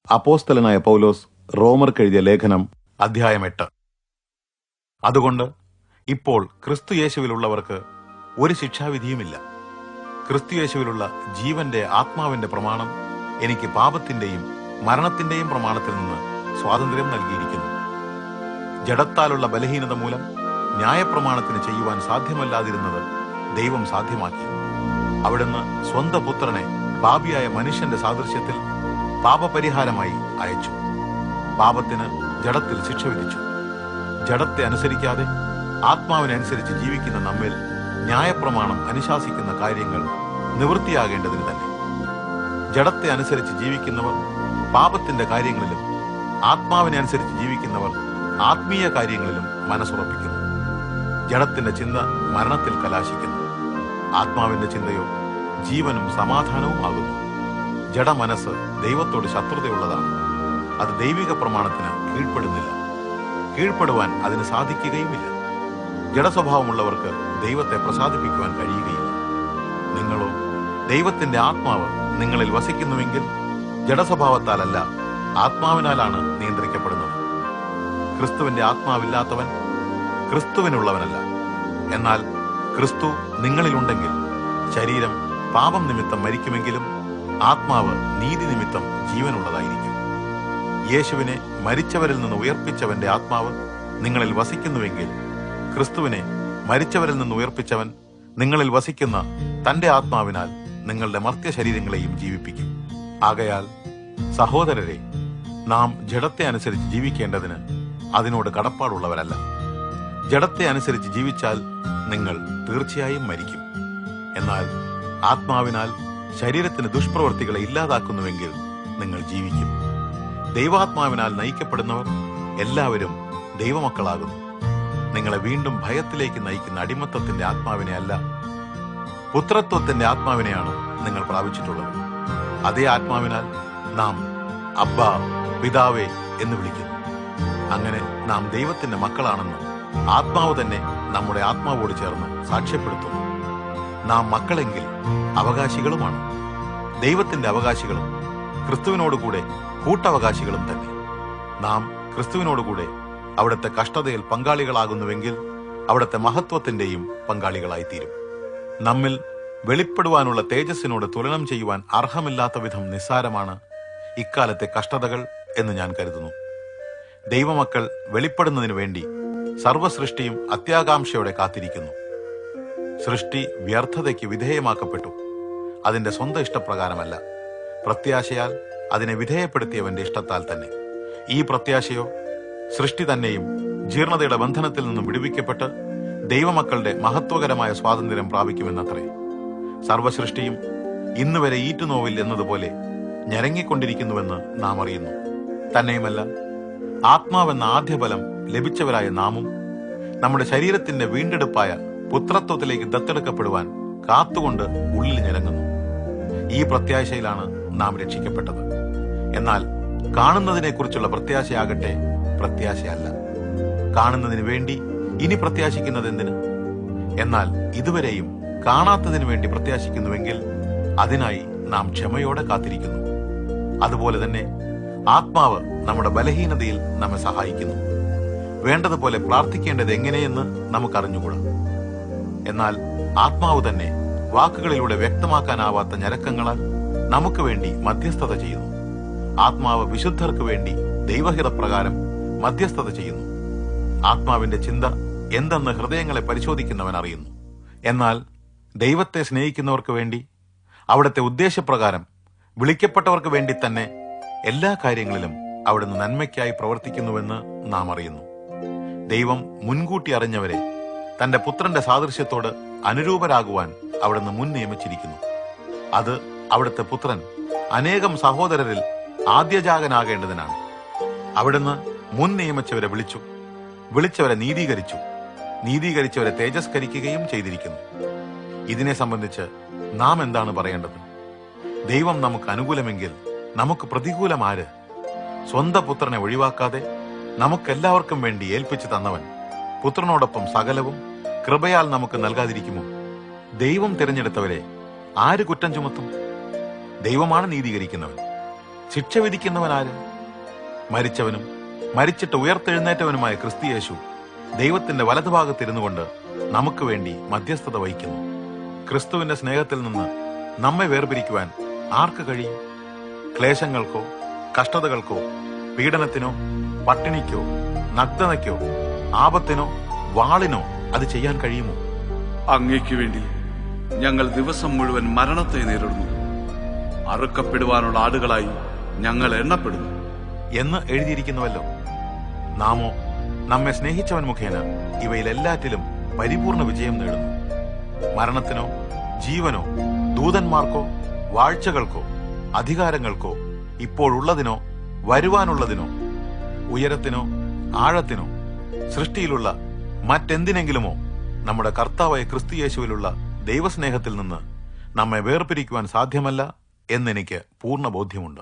അപ്പോസ്തലനായ പൗലോസ് റോമർക്കെഴുതിയ ലേഖനം അധ്യായം 8. അതുകൊണ്ട് ഇപ്പോൾ ക്രിസ്തുയേശുവിലുള്ളവർക്ക് ഒരു ശിക്ഷാവിധിയുമില്ല. ക്രിസ്തുയേശുവിലുള്ള ജീവന്റെ ആത്മാവിന്റെ പ്രമാണം എനിക്ക് പാപത്തിന്റെയും മരണത്തിന്റെയും പ്രമാണത്തിൽ നിന്ന് സ്വാതന്ത്ര്യം നൽകിയിരിക്കുന്നു. ജഡത്താലുള്ള ബലഹീനത മൂലം ന്യായപ്രമാണത്തിന് ചെയ്യുവാൻ സാധ്യമല്ലാതിരുന്നത് ദൈവം സാധ്യമാക്കി. അവിടുന്ന് സ്വന്തം പുത്രനെ പാപിയായ മനുഷ്യന്റെ സാദൃശ്യത്തിൽ പാപപരിഹാരമായി അയച്ചു. പാപത്തിന് ജഡത്തിൽ ശിക്ഷ വിധിച്ചു. ജഡത്തെ അനുസരിക്കാതെ ആത്മാവിനെ അനുസരിച്ച് ജീവിക്കുന്ന നമ്മിൽ ന്യായപ്രമാണം അനുശാസിക്കുന്ന കാര്യങ്ങൾ നിവൃത്തിയാകേണ്ടതിന് തന്നെ. ജഡത്തെ അനുസരിച്ച് ജീവിക്കുന്നവർ പാപത്തിന്റെ കാര്യങ്ങളിലും ആത്മാവിനെ അനുസരിച്ച് ജീവിക്കുന്നവർ ആത്മീയ കാര്യങ്ങളിലും മനസ്സുറപ്പിക്കുന്നു. ജഡത്തിന്റെ ചിന്ത മരണത്തിൽ കലാശിക്കുന്നു, ആത്മാവിന്റെ ചിന്തയോ ജീവനും സമാധാനവും ആകുന്നു. ജഡമനസ്സ് ദൈവത്തോട് ശത്രുതയുള്ളതാണ്. അത് ദൈവിക പ്രമാണത്തിന് കീഴ്പ്പെടുന്നില്ല, കീഴ്പ്പെടുവാൻ അതിന് സാധിക്കുകയുമില്ല. ജഡസ്വഭാവമുള്ളവർക്ക് ദൈവത്തെ പ്രസാദിപ്പിക്കുവാൻ കഴിയുകയില്ല. നിങ്ങളോ ദൈവത്തിന്റെ ആത്മാവ് നിങ്ങളിൽ വസിക്കുന്നുവെങ്കിൽ ജഡസ്വഭാവത്താലല്ല, ആത്മാവിനാലാണ് നിയന്ത്രിക്കപ്പെടുന്നത്. ക്രിസ്തുവിന്റെ ആത്മാവില്ലാത്തവൻ ക്രിസ്തുവിനുള്ളവനല്ല. എന്നാൽ ക്രിസ്തു നിങ്ങളിലുണ്ടെങ്കിൽ ശരീരം പാപം നിമിത്തം മരിക്കുമെങ്കിലും ആത്മാവ് നീതി നിമിത്തം ജീവനുള്ളതായിരിക്കും. യേശുവിനെ മരിച്ചവരിൽ നിന്ന് ഉയർപ്പിച്ചവന്റെ ആത്മാവ് നിങ്ങളിൽ വസിക്കുന്നുവെങ്കിൽ ക്രിസ്തുവിനെ മരിച്ചവരിൽ നിന്ന് ഉയർപ്പിച്ചവൻ നിങ്ങളിൽ വസിക്കുന്ന തന്റെ ആത്മാവിനാൽ നിങ്ങളുടെ മർത്യ ശരീരങ്ങളെയും ജീവിപ്പിക്കും. ആകയാൽ സഹോദരരെ, നാം ജഡത്തെ അനുസരിച്ച് ജീവിക്കേണ്ടതിന് അതിനോട് കടപ്പാടുള്ളവരല്ല. ജഡത്തെ അനുസരിച്ച് ജീവിച്ചാൽ നിങ്ങൾ തീർച്ചയായും മരിക്കും. എന്നാൽ ആത്മാവിനാൽ ശരീരത്തിന് ദുഷ്പ്രവൃത്തികളെ ഇല്ലാതാക്കുന്നുവെങ്കിൽ നിങ്ങൾ ജീവിക്കും. ദൈവാത്മാവിനാൽ നയിക്കപ്പെടുന്നവർ എല്ലാവരും ദൈവമക്കളാകുന്നു. നിങ്ങളെ വീണ്ടും ഭയത്തിലേക്ക് നയിക്കുന്ന അടിമത്തത്തിന്റെ ആത്മാവിനെ അല്ല, പുത്രത്വത്തിന്റെ ആത്മാവിനെയാണ് നിങ്ങൾ പ്രാപിച്ചിട്ടുള്ളത്. അതേ ആത്മാവിനാൽ നാം അബ്ബാ, പിതാവേ എന്ന് വിളിക്കുന്നു. അങ്ങനെ നാം ദൈവത്തിന്റെ മക്കളാണെന്ന് ആത്മാവ് തന്നെ നമ്മുടെ ആത്മാവോട് ചേർന്ന് സാക്ഷ്യപ്പെടുത്തുന്നു. നാം മക്കളെങ്കിൽ അവകാശികളുമാണ്, ദൈവത്തിന്റെ അവകാശികളും ക്രിസ്തുവിനോടുകൂടെ കൂട്ടവകാശികളും തന്നെ. നാം ക്രിസ്തുവിനോടുകൂടെ അവിടുത്തെ കഷ്ടതയിൽ പങ്കാളികളാകുന്നുവെങ്കിൽ അവിടുത്തെ മഹത്വത്തിന്റെയും പങ്കാളികളായിത്തീരും. നമ്മിൽ വെളിപ്പെടുവാനുള്ള തേജസ്സിനോട് തുലനം ചെയ്യുവാൻ അർഹമില്ലാത്ത വിധം നിസ്സാരമാണ് ഇക്കാലത്തെ കഷ്ടതകൾ എന്ന് ഞാൻ കരുതുന്നു. ദൈവമക്കൾ വെളിപ്പെടുന്നതിനു വേണ്ടി സർവസൃഷ്ടിയും അത്യാകാംക്ഷയോടെ കാത്തിരിക്കുന്നു. സൃഷ്ടി വ്യർത്ഥതയ്ക്ക് വിധേയമാക്കപ്പെട്ടു, അതിന്റെ സ്വന്തം ഇഷ്ടപ്രകാരമല്ല, പ്രത്യാശയാൽ അതിനെ വിധേയപ്പെടുത്തിയവന്റെ ഇഷ്ടത്താൽ തന്നെ. ഈ പ്രത്യാശയോ സൃഷ്ടി തന്നെയും ജീർണതയുടെ ബന്ധനത്തിൽ നിന്നും വിടുവിക്കപ്പെട്ട് ദൈവമക്കളുടെ മഹത്വകരമായ സ്വാതന്ത്ര്യം പ്രാപിക്കുമെന്നത്രേ. സർവസൃഷ്ടിയും ഇന്നുവരെ ഈറ്റുനോവിൽ എന്നതുപോലെ ഞരങ്ങിക്കൊണ്ടിരിക്കുന്നുവെന്ന് നാം അറിയുന്നു. തന്നെയുമല്ല, ആത്മാവെന്ന ആദ്യഫലം ലഭിച്ചവരായ നാമും നമ്മുടെ ശരീരത്തിന്റെ വീണ്ടെടുപ്പായ പുത്രത്വത്തിലേക്ക് ദത്തെടുക്കപ്പെടുവാൻ കാത്തുകൊണ്ട് ഉള്ളിൽ ഞരങ്ങുന്നു. ഈ പ്രത്യാശയിലാണ് നാം രക്ഷിക്കപ്പെട്ടത്. എന്നാൽ കാണുന്നതിനെക്കുറിച്ചുള്ള പ്രത്യാശയാകട്ടെ പ്രത്യാശയല്ല. കാണുന്നതിന് വേണ്ടി ഇനി പ്രത്യാശിക്കുന്നത് എന്തിന്? എന്നാൽ ഇതുവരെയും കാണാത്തതിനു വേണ്ടി പ്രത്യാശിക്കുന്നുവെങ്കിൽ അതിനായി നാം ക്ഷമയോടെ കാത്തിരിക്കുന്നു. അതുപോലെ തന്നെ ആത്മാവ് നമ്മുടെ ബലഹീനതയിൽ നമ്മെ സഹായിക്കുന്നു. വേണ്ടതുപോലെ പ്രാർത്ഥിക്കേണ്ടത് എങ്ങനെയെന്ന് നമുക്കറിഞ്ഞുകൂടാ. എന്നാൽ ആത്മാവ് തന്നെ വാക്കുകളിലൂടെ വ്യക്തമാക്കാനാവാത്ത ഞരക്കങ്ങളാൽ നമുക്ക് വേണ്ടി മധ്യസ്ഥത ചെയ്യുന്നു. ആത്മാവ് വിശുദ്ധർക്ക് വേണ്ടി ദൈവഹിതപ്രകാരം മധ്യസ്ഥത ചെയ്യുന്നു. ആത്മാവിന്റെ ചിന്ത എന്തെന്ന് ഹൃദയങ്ങളെ പരിശോധിക്കുന്നവൻ അറിയുന്നു. എന്നാൽ ദൈവത്തെ സ്നേഹിക്കുന്നവർക്ക് വേണ്ടി അവിടുത്തെ ഉദ്ദേശപ്രകാരം വിളിക്കപ്പെട്ടവർക്ക് വേണ്ടി തന്നെ എല്ലാ കാര്യങ്ങളിലും അവിടുന്ന് നന്മയ്ക്കായി പ്രവർത്തിക്കുന്നുവെന്ന് നാം അറിയുന്നു. ദൈവം മുൻകൂട്ടി അറിഞ്ഞവരെ തന്റെ പുത്രന്റെ സാദൃശ്യത്തോട് അനുരൂപരാകുവാൻ അവിടുന്ന് മുൻ നിയമിച്ചിരിക്കുന്നു. അത് അവിടുത്തെ പുത്രൻ അനേകം സഹോദരരിൽ ആദ്യജാതനാകേണ്ടതിനാണ്. അവിടുന്ന് മുൻ നിയമിച്ചവരെ വിളിച്ചു, വിളിച്ചവരെ നീതീകരിച്ചു, നീതീകരിച്ചവരെ തേജസ്കരിക്കുകയും ചെയ്തിരിക്കുന്നു. ഇതിനെ സംബന്ധിച്ച് നാം എന്താണ് പറയേണ്ടത്? ദൈവം നമുക്ക് അനുകൂലമെങ്കിൽ നമുക്ക് പ്രതികൂലം ആര്? സ്വന്തം പുത്രനെ ഒഴിവാക്കാതെ നമുക്കെല്ലാവർക്കും വേണ്ടി ഏൽപ്പിച്ചു തന്നവൻ പുത്രനോടൊപ്പം സകലവും കൃപയാൽ നമുക്ക് നൽകാതിരിക്കുമോ? ദൈവം തിരഞ്ഞെടുത്തവരെ ആര് കുറ്റം ചുമത്തും? ദൈവമാണ് നീതീകരിക്കുന്നവൻ. ശിക്ഷ വിധിക്കുന്നവനാര്? മരിച്ചവനും മരിച്ചിട്ട് ഉയർത്തെഴുന്നേറ്റവനുമായ ക്രിസ്തുയേശു ദൈവത്തിന്റെ വലതുഭാഗത്തിരുന്നു കൊണ്ട് നമുക്ക് വേണ്ടി മധ്യസ്ഥത വഹിക്കുന്നു. ക്രിസ്തുവിന്റെ സ്നേഹത്തിൽ നിന്ന് നമ്മെ വേർപിരിക്കുവാൻ ആർക്ക് കഴിയും? ക്ലേശങ്ങൾക്കോ, കഷ്ടതകൾക്കോ, പീഡനത്തിനോ, പട്ടിണിക്കോ, നഗ്നതയ്ക്കോ, ആപത്തിനോ, വാളിനോ അത് ചെയ്യാൻ കഴിയുമോ? അങ്ങയ്ക്ക് വേണ്ടി ഞങ്ങൾ ദിവസം മുഴുവൻ മരണത്തെ നേരിടുന്നു. അറുക്കപ്പെടുവാനുള്ള ആടുകളായി ഞങ്ങൾ എണ്ണപ്പെടുന്നു എന്ന് എഴുതിയിരിക്കുന്നുവല്ലോ. നാമോ നമ്മെ സ്നേഹിച്ചവൻ മുഖേന ഇവയിലെല്ലാറ്റിലും പരിപൂർണ വിജയം നേടുന്നു. മരണത്തിനോ, ജീവനോ, ദൂതന്മാർക്കോ, വാഴ്ചകൾക്കോ, അധികാരങ്ങൾക്കോ, ഇപ്പോഴുള്ളതിനോ വരുവാനുള്ളതിനോ, ഉയരത്തിനോ ആഴത്തിനോ, സൃഷ്ടിയിലുള്ള മറ്റെന്തിനെങ്കിലുമോ നമ്മുടെ കർത്താവായ ക്രിസ്തുയേശുവിലുള്ള ദൈവസ്നേഹത്തിൽ നിന്ന് നമ്മെ വേർപിരിക്കുവാൻ സാധ്യമല്ല എന്നെനിക്ക് പൂർണ്ണ ബോധ്യമുണ്ട്.